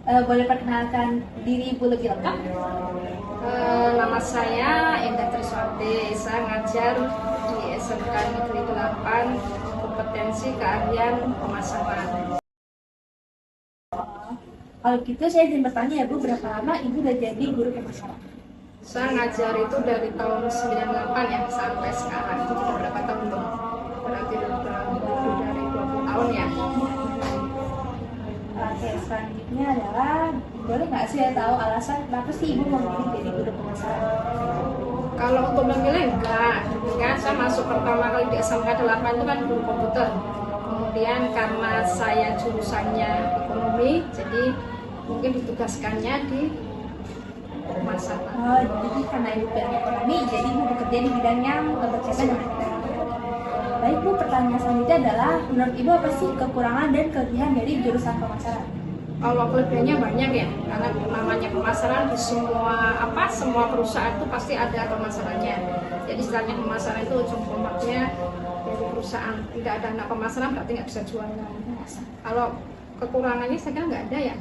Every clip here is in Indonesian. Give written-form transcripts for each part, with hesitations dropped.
Boleh perkenalkan diri Ibu lebih lengkap? Nama saya Endah Triswati. Saya ngajar di SMK Negeri 8, kompetensi keahlian pemasaran. Kalau gitu saya izin bertanya ya Bu, berapa lama Ibu udah jadi guru pemasaran? Saya ngajar itu dari tahun 98 ya sampai sekarang. Itu sudah berapa tahun tuh? Berarti udah lebih dari 20 tahun ya. Oke, selanjutnya adalah boleh nggak sih saya tahu alasan kenapa sih Ibu memilih jadi guru pemasaran? Kalau untuk memilih enggak, kan saya masuk pertama kali di SMK 8 itu kan guru komputer. Kemudian karena saya jurusannya ekonomi, jadi mungkin ditugaskannya di pemasaran. Oh, jadi karena Ibu bidang ekonomi, jadi Ibu bekerja di bidang yang berkaitan dengan ekonomi. Baik Bu, pertanyaan selanjutnya adalah menurut Ibu apa sih kekurangan dan kelebihan dari jurusan pemasaran? Kalau kelebihannya banyak ya, karena namanya pemasaran di semua perusahaan itu pasti ada pemasarannya. Jadi istilahnya pemasaran itu ujung tombaknya dari perusahaan. Tidak ada anak pemasaran berarti nggak bisa jualan. Kalau kekurangannya saya kira nggak ada ya.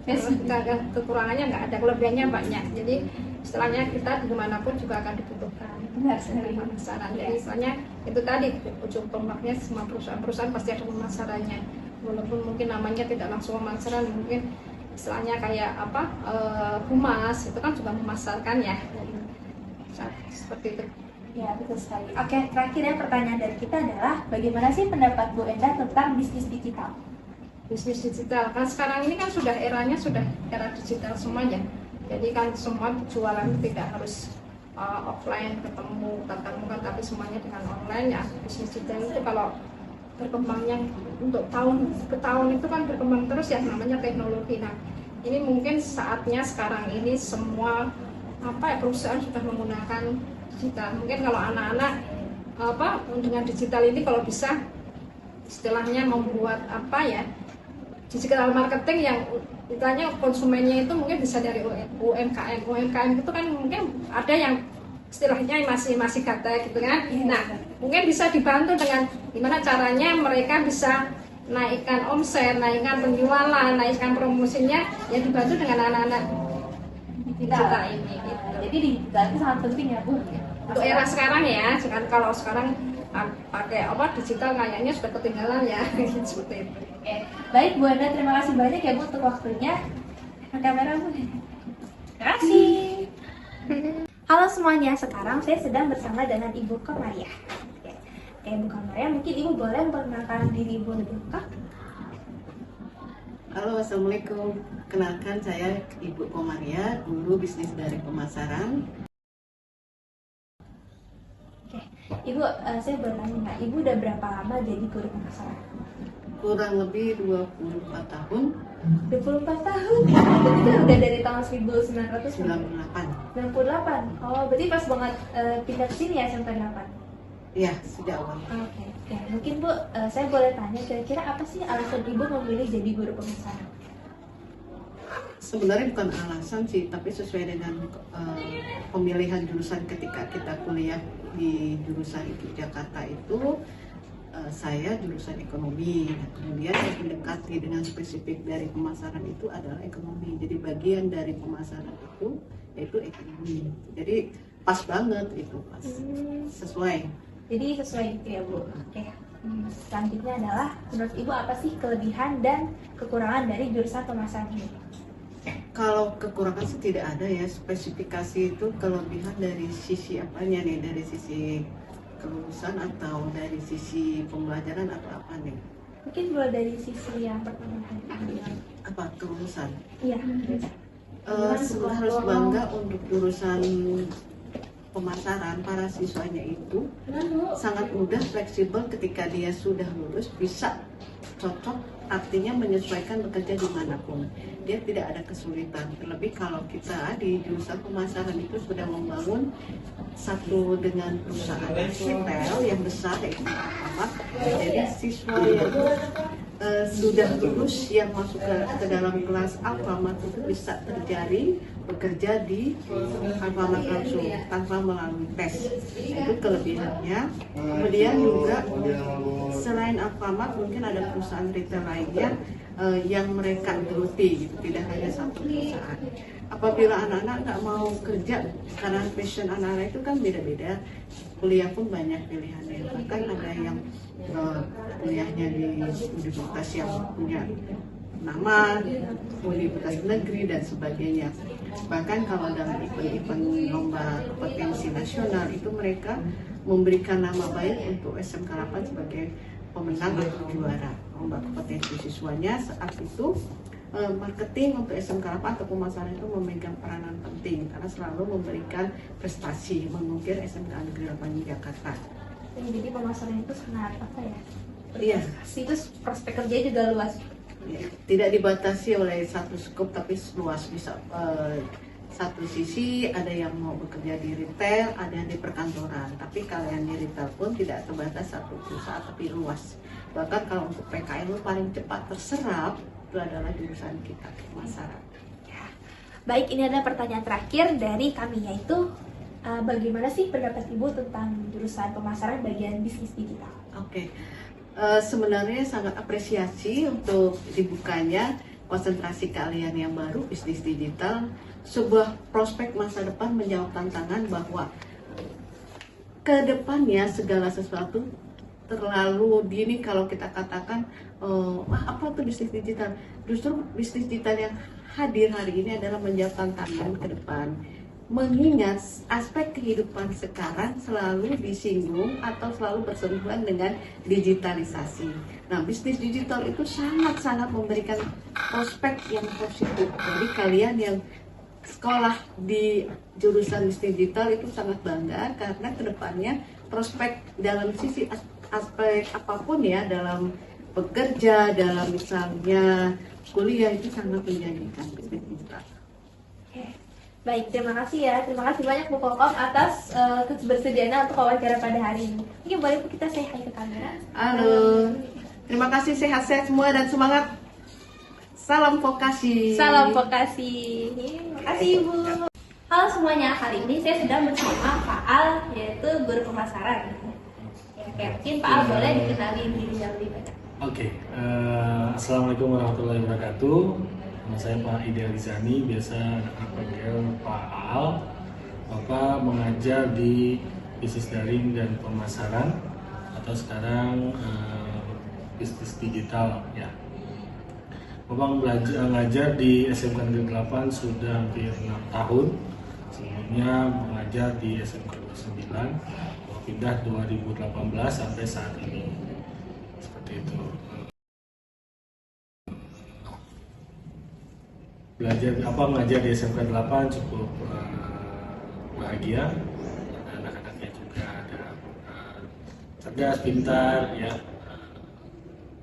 Nggak ada kekurangannya, nggak ada, kelebihannya banyak. Jadi istilahnya kita dimanapun juga akan dibutuhkan. Benar sekali. Pemasaran. Jadi istilahnya itu tadi ujung tombaknya semua perusahaan pasti ada pemasarannya. Walaupun mungkin namanya tidak langsung pemasaran, mungkin istilahnya kayak humas itu kan juga memasarkan ya. Seperti itu. Ya, betul sekali. Oke, terakhir ya pertanyaan dari kita adalah bagaimana sih pendapat Bu Endah tentang bisnis digital? Bisnis digital kan sekarang ini kan sudah eranya sudah era digital semuanya. Jadi kan semua jualan tidak harus offline ketemu tatap muka, tapi semuanya dengan online ya. Bisnis digital itu kalau berkembangnya untuk tahun ke tahun itu kan berkembang terus ya, namanya teknologi. Nah, ini mungkin saatnya sekarang ini semua perusahaan sudah menggunakan digital. Mungkin kalau anak-anak dengan digital ini kalau bisa istilahnya membuat digital marketing yang istilahnya konsumennya itu mungkin bisa dari UMKM. UMKM itu kan mungkin ada yang istilahnya masih gata gitu kan. Nah, mungkin bisa dibantu dengan gimana caranya mereka bisa naikkan omset, naikkan penjualan, naikkan promosinya, ya dibantu dengan anak-anak digital ini. Gitu. Jadi digital itu sangat penting ya Bu. Untuk era sekarang ya, kalau sekarang pakai digital kayaknya sudah ketinggalan ya. Seperti itu. Oke. Baik Bu Endah, terima kasih banyak ya Bu untuk waktunya. Kamera Bu. Terima kasih. Halo semuanya, sekarang saya sedang bersama dengan Ibu Komariah. Oke, Bu Komariah, mungkin Ibu boleh memperkenalkan diri Ibu lebih lengkap? Halo, Assalamualaikum. Kenalkan saya Ibu Komariah, guru bisnis dari pemasaran. Oke, Ibu, saya boleh nanya, Ibu udah berapa lama jadi guru pemasaran? Kurang lebih 24 tahun. 24 tahun? Berarti kan udah dari tahun 98. 98? Oh, berarti pas banget pindah ke sini ya SMP 8? Ya, sejak awal. Oke. Ya, mungkin Bu, saya boleh tanya kira-kira apa sih alasan Ibu memilih jadi guru pemasaran? Sebenarnya bukan alasan sih, tapi sesuai dengan pemilihan jurusan ketika kita kuliah di jurusan itu Jakarta itu, saya jurusan ekonomi. Nah, kemudian yang mendekati dengan spesifik dari pemasaran itu adalah ekonomi. Jadi bagian dari pemasaran itu yaitu ekonomi. Jadi pas banget itu, pas sesuai. Jadi sesuai itu ya Bu. Oke. Selanjutnya adalah menurut Ibu apa sih kelebihan dan kekurangan dari jurusan pemasaran ini? Kalau kekurangan sih tidak ada ya, spesifikasi itu kelebihan dari sisi apanya nih, dari sisi kelulusan atau dari sisi pembelajaran atau apa nih? Mungkin mulai dari sisi yang pertama tadi. Apa kelulusan? Iya. Sebenarnya harus bangga untuk jurusan pemasaran, para siswanya itu sangat mudah, fleksibel ketika dia sudah lulus, bisa cocok, artinya menyesuaikan bekerja dimanapun. Dia tidak ada kesulitan. Terlebih kalau kita di jurusan pemasaran itu sudah membangun satu dengan perusahaan retail yang besar yaitu Alfamart. Jadi siswa yang sudah lulus yang masuk ke dalam kelas Alfamart itu bisa terjadi bekerja di Alfamart langsung tanpa melalui tes. Itu kelebihannya. Kemudian juga selain Alfamart mungkin ada perusahaan retail lainnya yang mereka geluti gitu, tidak hanya satu perusahaan. Apabila anak-anak nggak mau kerja karena passion anak-anak itu kan beda-beda, kuliah pun banyak pilihannya. Bahkan ada yang kuliahnya di universitas yang punya nama, universitas negeri dan sebagainya. Bahkan kalau dalam event-event lomba kompetensi nasional itu mereka memberikan nama baik untuk SMK 8 sebagai pemenang atau juara lomba kompetensi siswanya. Saat itu marketing untuk SMK 8 atau pemasaran itu memegang peranan penting karena selalu memberikan prestasi mengukir SMK Negeri 8 di Jakarta. Jadi pemasaran itu sangat apa ya? Iya. Itu prospek kerja juga luas. Ya, tidak dibatasi oleh satu skop tapi luas, bisa satu sisi ada yang mau bekerja di retail, ada yang di perkantoran, tapi kalian di retail pun tidak terbatas satu perusahaan tapi luas. Bahkan kalau untuk PKL paling cepat terserap itu adalah jurusan kita, pemasaran. Ya. Baik, ini ada pertanyaan terakhir dari kami, yaitu bagaimana sih pendapat Ibu tentang jurusan pemasaran bagian bisnis digital? Oke. Sebenarnya sangat apresiasi untuk dibukanya konsentrasi kalian yang baru bisnis digital, sebuah prospek masa depan menjawab tantangan bahwa ke depannya segala sesuatu terlalu dini kalau kita katakan apa tuh bisnis digital. Justru bisnis digital yang hadir hari ini adalah menjawab tantangan ke depan. Mengingat aspek kehidupan sekarang selalu disinggung atau selalu bersentuhan dengan digitalisasi. Nah, bisnis digital itu sangat-sangat memberikan prospek yang positif. Jadi kalian yang sekolah di jurusan bisnis digital itu sangat bangga karena kedepannya prospek dalam sisi aspek apapun ya, dalam bekerja, dalam misalnya kuliah itu sangat menjanjikan bisnis digital. Baik, terima kasih ya. Terima kasih banyak Bu Kokom atas kebersediaannya untuk wawancara pada hari ini. Mungkin boleh Bu kita say hi ke kamera. Halo. Terima kasih, sehat-sehat semua dan semangat. Salam vokasi. Salam vokasi. Terima kasih Ibu. Halo semuanya, hari ini saya sedang bersama Pak Al, yaitu guru pemasaran. Ya, mungkin Pak Al boleh dikenali dirinya lebih banyak. Oke, Assalamualaikum warahmatullahi wabarakatuh. Nama saya Pak Ideal Rizani, biasa anak-anak panggil Pak Al. Bapak mengajar di bisnis daring dan pemasaran atau sekarang bisnis digital ya. Bapak mengajar di SMK Negeri 8 sudah hampir 6 tahun. Sebelumnya mengajar di SMK 29, pindah 2018 sampai saat ini. Seperti itu. Mengajar di SMK 8 cukup bahagia. Anak-anaknya juga ada cerdas, pintar, ya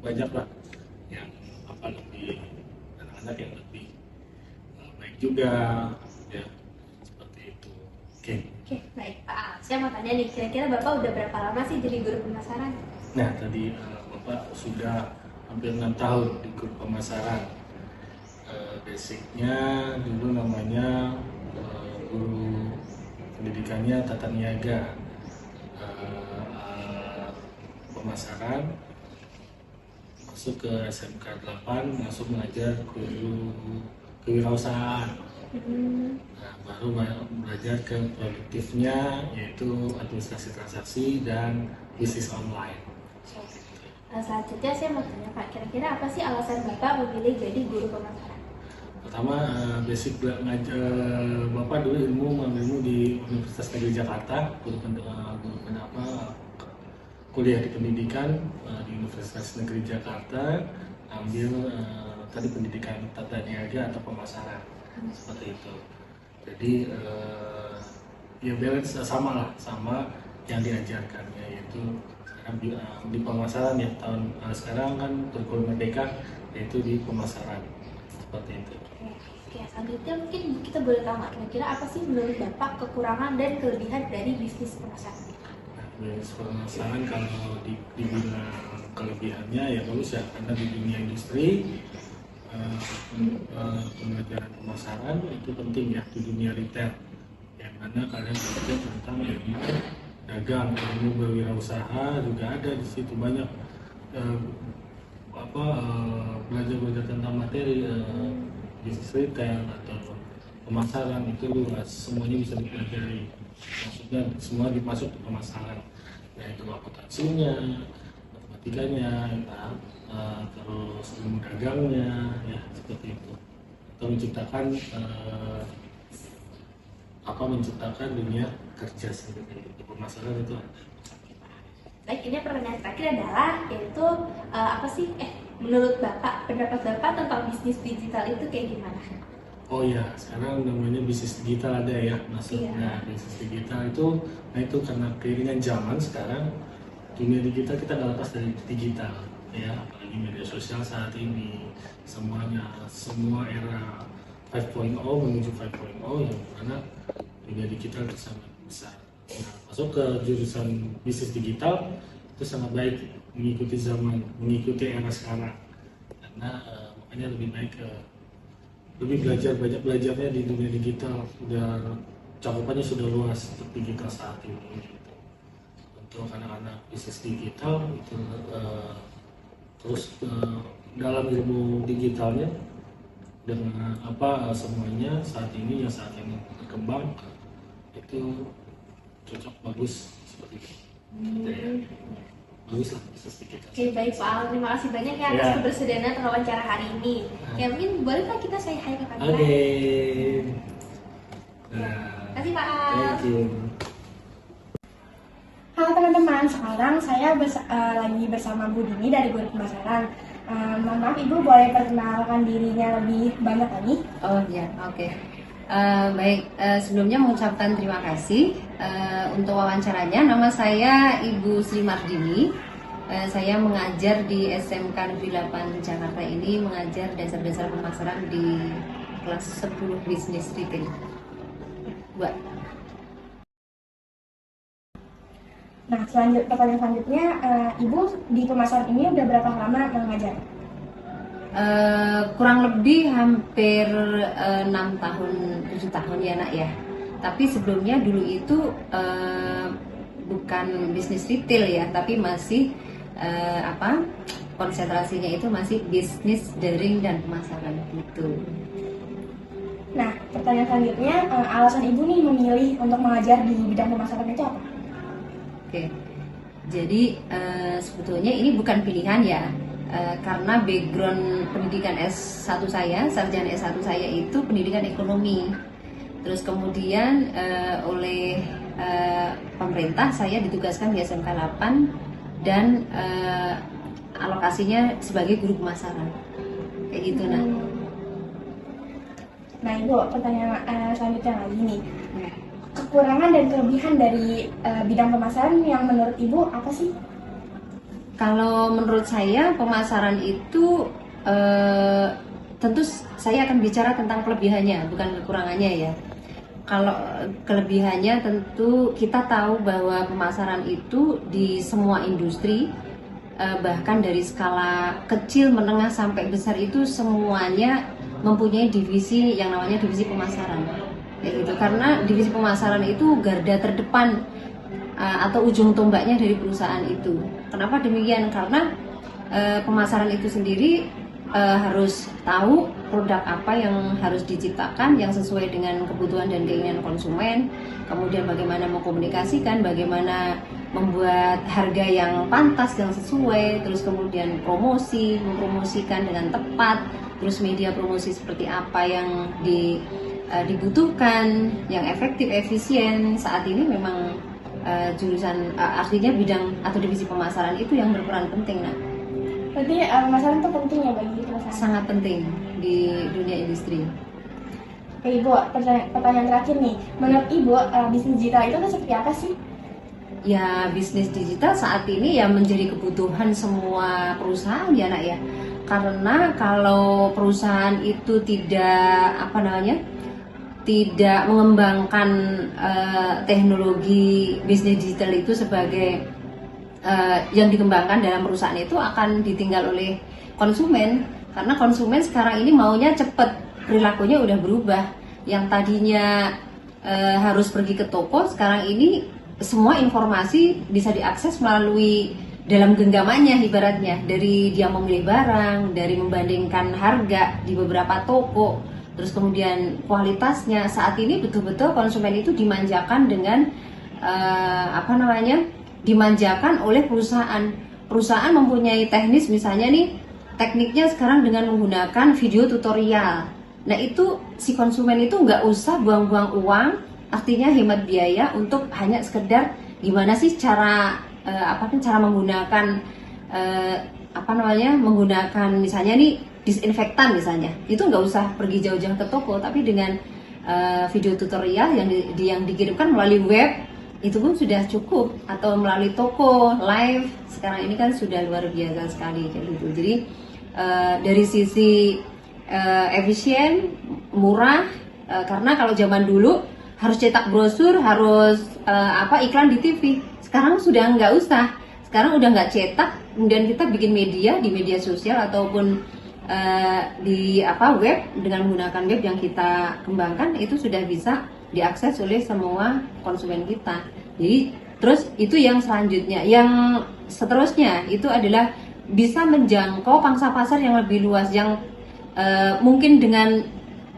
banyak lah yang lebih anak-anak yang lebih baik juga, ya seperti itu. Oke, baik Pak Al. Saya mau tanya nih, kira-kira Bapak udah berapa lama sih jadi guru pemasaran? Nah tadi Bapak sudah hampir 6 tahun di guru pemasaran. Basicnya dulu namanya guru pendidikannya tata niaga, pemasaran, masuk ke SMK 8, masuk mengajar guru kewirausahaan. Nah, baru belajar ke produktifnya, yaitu administrasi transaksi dan bisnis online. Selanjutnya saya mau tanya Pak, kira-kira apa sih alasan Bapak memilih jadi guru pemasaran? Pertama, basic Bapak dulu mengambil ilmu di Universitas Negeri Jakarta, kuliah di pendidikan di Universitas Negeri Jakarta, ambil tadi pendidikan tata niaga atau pemasaran, seperti itu. Jadi ya balance sama yang diajarkannya, yaitu sekarang di pemasaran ya, sekarang kan kurikulum merdeka yaitu di pemasaran, seperti itu. Oke, selanjutnya mungkin kita boleh tahu kira-kira apa sih menurut Bapak kekurangan dan kelebihan dari bisnis pemasaran? Bisnis pemasaran kalau dibilang kelebihannya ya bagus ya, karena di dunia industri pembelajaran pemasaran itu penting ya, di dunia retail yang mana kalian belajar tentang ilmu dagang, ilmu berwirausaha juga ada di situ, banyak belajar tentang materi bisnis retail atau pemasaran itu luas, semuanya bisa dipelajari. Maksudnya semua dimasuk ke pemasaran, yaitu akuntansinya, matematikanya, terus ilmu dagangnya, ya seperti itu. Atau menciptakan dunia kerja sendiri. Pemasaran itu. Baik, ini pertanyaan terakhir adalah yaitu apa sih menurut Bapak, pendapat Bapak tentang bisnis digital itu kayak gimana? Oh ya, sekarang namanya bisnis digital ada ya, maksudnya bisnis digital itu, nah itu karena keiringan zaman sekarang dunia digital kita nggak lepas dari digital ya, apalagi media sosial saat ini semuanya, semua era 5.0 menuju 5.0 yang mana dunia digital itu sangat besar. Nah, masuk ke jurusan bisnis digital itu sangat baik, mengikuti zaman, mengikuti era sekarang, karena makanya lebih baik lebih banyak belajarnya di dunia digital, udah cakupannya sudah luas untuk digital saat ini gitu. Untuk anak-anak bisnis digital itu terus dalam ilmu digitalnya dengan semuanya saat ini yang berkembang itu cocok, bagus seperti itu. Bagus lah bisnis digital. Oke, baik Pak Al, terima kasih banyak ya atas kebersediaan wawancara hari ini. Ya, mungkin bolehkah kita say hi ke kamera? Oke. Terima kasih Pak Al. Thank you. Halo teman-teman, sekarang saya lagi bersama Bu Dini dari Guru Pemasaran. Mohon maaf Ibu, boleh perkenalkan dirinya lebih banyak lagi? Oh ya, oke. Baik, sebelumnya mengucapkan terima kasih untuk wawancaranya. Nama saya Ibu Sri Mardini. Saya mengajar di SMK Negeri 8 Jakarta ini, mengajar dasar-dasar pemasaran di kelas 10 bisnis retail. Buat. Nah, pertanyaan selanjutnya, Ibu di pemasaran ini udah berapa lama mengajar? Kurang lebih hampir 6 tahun, 7 tahun ya nak ya. Tapi sebelumnya dulu itu bukan bisnis retail ya, tapi masih konsentrasinya itu masih bisnis daring dan pemasaran gitu. Nah, pertanyaan selanjutnya, alasan Ibu nih memilih untuk mengajar di bidang pemasaran itu apa? Oke, jadi sebetulnya ini bukan pilihan ya. Karena background pendidikan S1 saya, sarjana S1 saya itu pendidikan ekonomi. Terus kemudian oleh pemerintah saya ditugaskan di SMK 8 dan alokasinya sebagai guru pemasaran. Kayak gitu nah. Nah Ibu, pertanyaan selanjutnya lagi nih. Kekurangan dan kelebihan dari bidang pemasaran yang menurut Ibu apa sih? Kalau menurut saya pemasaran itu tentu saya akan bicara tentang kelebihannya, bukan kekurangannya ya. Kalau kelebihannya tentu kita tahu bahwa pemasaran itu di semua industri, bahkan dari skala kecil, menengah sampai besar itu semuanya mempunyai divisi yang namanya divisi pemasaran. Ya gitu. Karena divisi pemasaran itu garda terdepan atau ujung tombaknya dari perusahaan itu. Kenapa demikian? Karena pemasaran itu sendiri harus tahu produk apa yang harus diciptakan yang sesuai dengan kebutuhan dan keinginan konsumen, kemudian bagaimana mengkomunikasikan, bagaimana membuat harga yang pantas, yang sesuai, terus kemudian mempromosikan dengan tepat, terus media promosi seperti apa yang dibutuhkan, yang efektif, efisien. Saat ini memang artinya bidang atau divisi pemasaran itu yang berperan penting. Nah, berarti pemasaran itu penting ya bagi perusahaan? Sangat penting di dunia industri. Oke Ibu, pertanyaan terakhir nih, menurut Ibu bisnis digital itu seperti apa sih? Ya, bisnis digital saat ini ya menjadi kebutuhan semua perusahaan ya nak ya. Karena kalau perusahaan itu tidak tidak mengembangkan teknologi bisnis digital itu sebagai yang dikembangkan dalam perusahaan, itu akan ditinggal oleh konsumen. Karena konsumen sekarang ini maunya cepat, perilakunya udah berubah. Yang tadinya harus pergi ke toko, sekarang ini semua informasi bisa diakses melalui dalam genggamannya ibaratnya, dari dia memilih barang, dari membandingkan harga di beberapa toko, terus kemudian kualitasnya. Saat ini betul-betul konsumen itu dimanjakan dengan dimanjakan oleh perusahaan. Perusahaan mempunyai teknis, misalnya nih tekniknya sekarang dengan menggunakan video tutorial. Nah itu si konsumen itu nggak usah buang-buang uang, artinya hemat biaya untuk hanya sekedar gimana sih cara cara menggunakan menggunakan misalnya nih disinfektan misalnya, itu nggak usah pergi jauh-jauh ke toko, tapi dengan video tutorial yang dikirimkan melalui web itu pun sudah cukup, atau melalui toko live sekarang ini kan sudah luar biasa sekali kayak gitu. Jadi dari sisi efisien, murah, karena kalau zaman dulu harus cetak brosur, harus iklan di TV. Sekarang sudah nggak usah, sekarang udah nggak cetak, kemudian kita bikin media di media sosial ataupun di web, dengan menggunakan web yang kita kembangkan, itu sudah bisa diakses oleh semua konsumen kita. Jadi terus itu yang selanjutnya, yang seterusnya itu adalah bisa menjangkau pangsa pasar yang lebih luas, yang mungkin dengan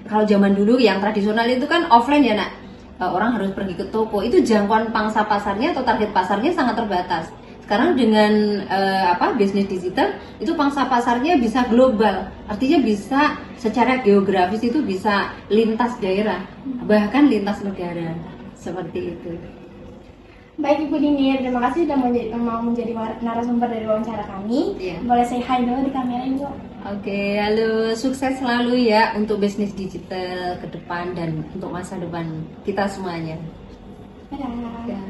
kalau zaman dulu yang tradisional itu kan offline ya nak, orang harus pergi ke toko, itu jangkauan pangsa pasarnya atau target pasarnya sangat terbatas. Sekarang dengan bisnis digital itu pangsa pasarnya bisa global, artinya bisa secara geografis itu bisa lintas daerah, bahkan lintas negara, seperti itu. Baik Ibu Dini, terima kasih sudah mau menjadi narasumber dari wawancara kami. Iya. Boleh say hi dulu di kamera Ibu. Oke, halo, sukses selalu ya untuk bisnis digital ke depan dan untuk masa depan kita semuanya. Dadah. Ya.